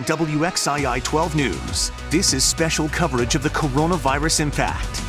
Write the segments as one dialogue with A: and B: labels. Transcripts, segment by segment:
A: on WXII 12 News. This is special coverage of the coronavirus impact.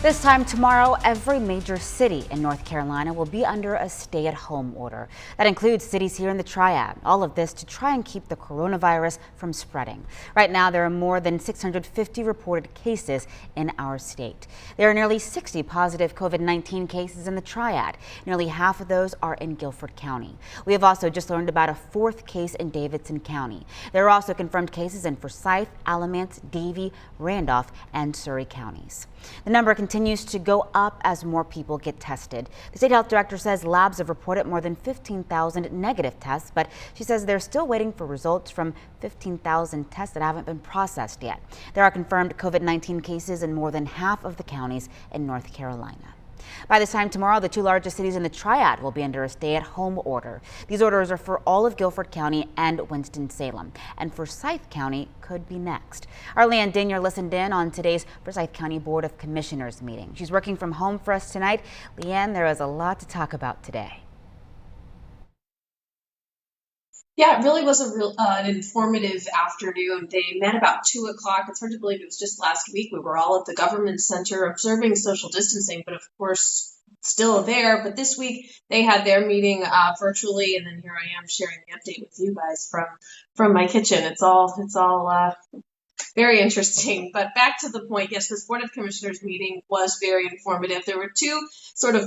B: This time tomorrow, every major city in North Carolina will be under a stay-at-home order. That includes cities here in the Triad. All of this to try and keep the coronavirus from spreading. Right now, there are more than 650 reported cases in our state. There are nearly 60 positive COVID-19 cases in the Triad. Nearly half of those are in Guilford County. We have also just learned about a fourth case in Davidson County. There are also confirmed cases in Forsyth, Alamance, Davie, Randolph, and Surry counties. The number continues to go up as more people get tested. The state health director says labs have reported more than 15,000 negative tests, but she says they're still waiting for results from 15,000 tests that haven't been processed yet. There are confirmed COVID-19 cases in more than half of the counties in North Carolina. By this time tomorrow, the two largest cities in the Triad will be under a stay-at-home order. These orders are for all of Guilford County and Winston-Salem, and Forsyth County could be next. Our Leanne Danier listened in on today's Forsyth County Board of Commissioners meeting. She's working from home for us tonight. Leanne, there is a lot to talk about today.
C: Yeah, it really was an informative afternoon. They met about 2 o'clock. It's hard to believe it was just last week. We were all at the government center observing social distancing, but of course still there. But this week they had their meeting virtually, and then here I am sharing the update with you guys from my kitchen. It's all very interesting. But back to the point, yes, this Board of Commissioners meeting was very informative. There were two sort of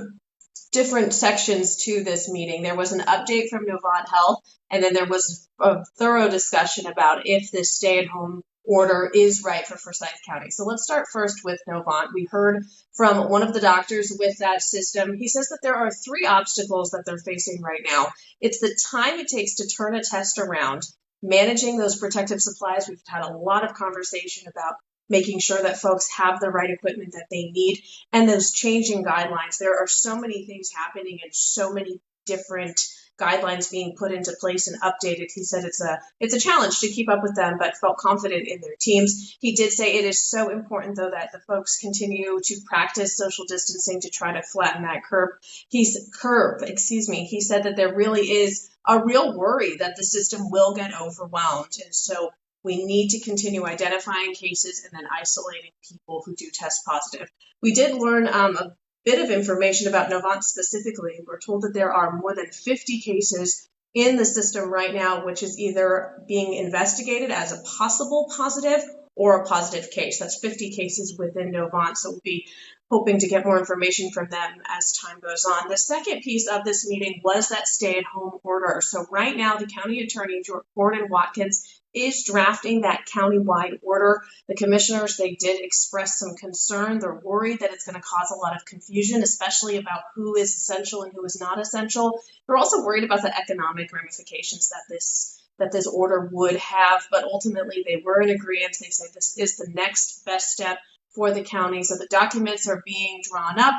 C: different sections to this meeting. There was an update from Novant Health, and then there was a thorough discussion about if this stay-at-home order is right for Forsyth County. So let's start first with Novant. We heard from one of the doctors with that system. He says that there are 3 obstacles that they're facing right now. It's the time it takes to turn a test around, managing those protective supplies. We've had a lot of conversation about making sure that folks have the right equipment that they need, and those changing guidelines. There are so many things happening and so many different guidelines being put into place and updated. He said it's a challenge to keep up with them, but felt confident in their teams. He did say it is so important, though, that the folks continue to practice social distancing to try to flatten that curve. He said that there really is a real worry that the system will get overwhelmed, and so we need to continue identifying cases and then isolating people who do test positive. We did learn a bit of information about Novant specifically. We're told that there are more than 50 cases in the system right now, which is either being investigated as a possible positive or a positive case. That's 50 cases within Novant, so we'll be hoping to get more information from them as time goes on. The second piece of this meeting was that stay-at-home order. So right now, the county attorney, Gordon Watkins, is drafting that countywide order. The commissioners, they did express some concern. They're worried that it's going to cause a lot of confusion, especially about who is essential and who is not essential. They're also worried about the economic ramifications that this order would have, but ultimately they were in agreement. They say this is the next best step for the county. So the documents are being drawn up.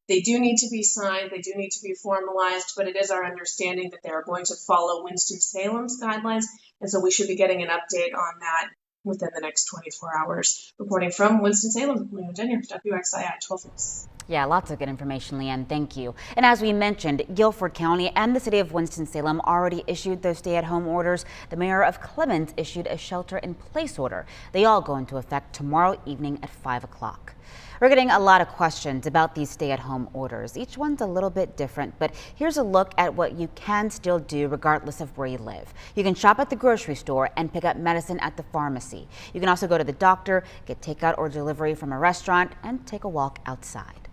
C: They do need to be signed. They do need to be formalized, but it is our understanding that they are going to follow Winston-Salem's guidelines. And so we should be getting an update on that within the next 24 hours. Reporting from Winston-Salem, Leanne Danier, WXII 12 News.
B: Yeah, lots of good information, Leanne. Thank you. And as we mentioned, Guilford County and the city of Winston-Salem already issued those stay-at-home orders. The mayor of Clemens issued a shelter-in-place order. They all go into effect tomorrow evening at 5 o'clock. We're getting a lot of questions about these stay-at-home orders. Each one's a little bit different, but here's a look at what you can still do regardless of where you live. You can shop at the grocery store and pick up medicine at the pharmacy. You can also go to the doctor, get takeout or delivery from a restaurant, and take a walk outside.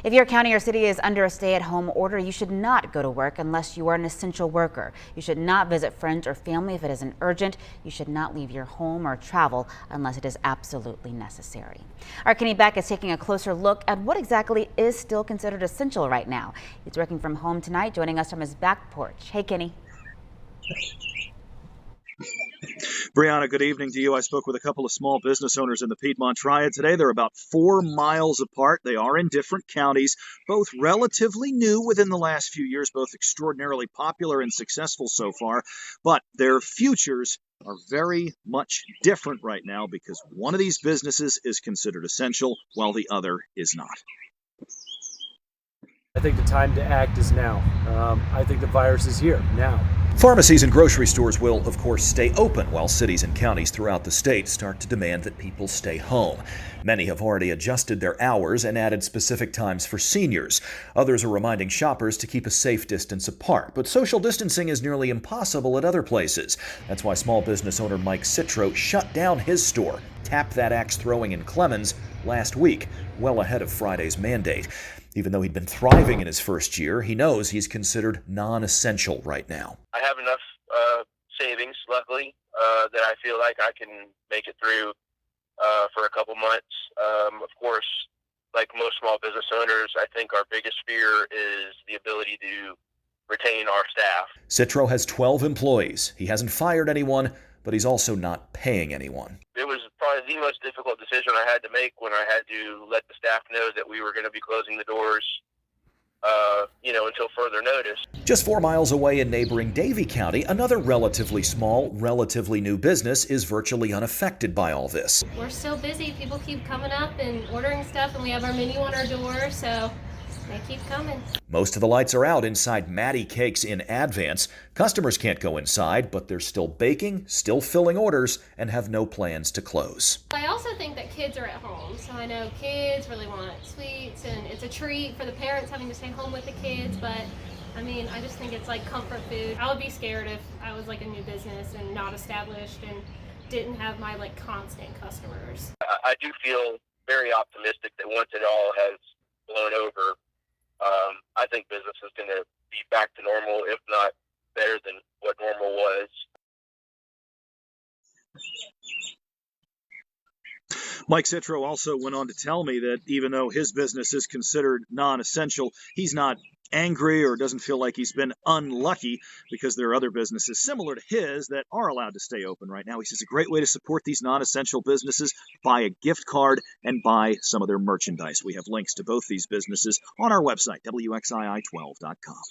B: If your county or city is under a stay-at-home order, you should not go to work unless you are an essential worker. You should not visit friends or family if it isn't urgent. You should not leave your home or travel unless it is absolutely necessary. Our Kenny Beck is taking a closer look at what exactly is still considered essential right now. He's working from home tonight, joining us from his back porch. Hey, Kenny.
D: Brianna, good evening to you. I spoke with a couple of small business owners in the Piedmont Triad today. They're about 4 miles apart. They are in different counties, both relatively new within the last few years, both extraordinarily popular and successful so far. But their futures are very much different right now because one of these businesses is considered essential while the other is not.
E: I think the time to act is now. I think the virus is here now.
D: Pharmacies and grocery stores will, of course, stay open while cities and counties throughout the state start to demand that people stay home. Many have already adjusted their hours and added specific times for seniors. Others are reminding shoppers to keep a safe distance apart. But social distancing is nearly impossible at other places. That's why small business owner Mike Citro shut down his store, tapped that axe throwing in Clemens last week, well ahead of Friday's mandate. Even though he'd been thriving in his first year, he knows he's considered non-essential right now.
E: I have enough savings, luckily, that I feel like I can make it through for a couple months. Of course, like most small business owners, I think our biggest fear is the ability to retain our staff.
D: Citro has 12 employees. He hasn't fired anyone, but he's also not paying anyone.
E: It was probably the most difficult decision I had to make when I had to let the staff know that we were going to be closing the doors, until further notice.
D: Just 4 miles away in neighboring Davie County, another relatively small, relatively new business is virtually unaffected by all this.
F: We're still busy. People keep coming up and ordering stuff, and we have our menu on our door, so they keep coming.
D: Most of the lights are out inside Maddie Cakes in Advance. Customers can't go inside, but they're still baking, still filling orders, and have no plans to close.
F: I also think that kids are at home, so I know kids really want sweets, and it's a treat for the parents having to stay home with the kids, but I just think it's like comfort food. I would be scared if I was like a new business and not established and didn't have my like constant customers.
E: I do feel very optimistic that once it all has blown over, I think business is going to be back to normal, if not better than what normal was.
D: Mike Citro also went on to tell me that even though his business is considered non-essential, he's not angry or doesn't feel like he's been unlucky because there are other businesses similar to his that are allowed to stay open right now. He says a great way to support these non-essential businesses, buy a gift card and buy some of their merchandise. We have links to both these businesses on our website, WXII12.com.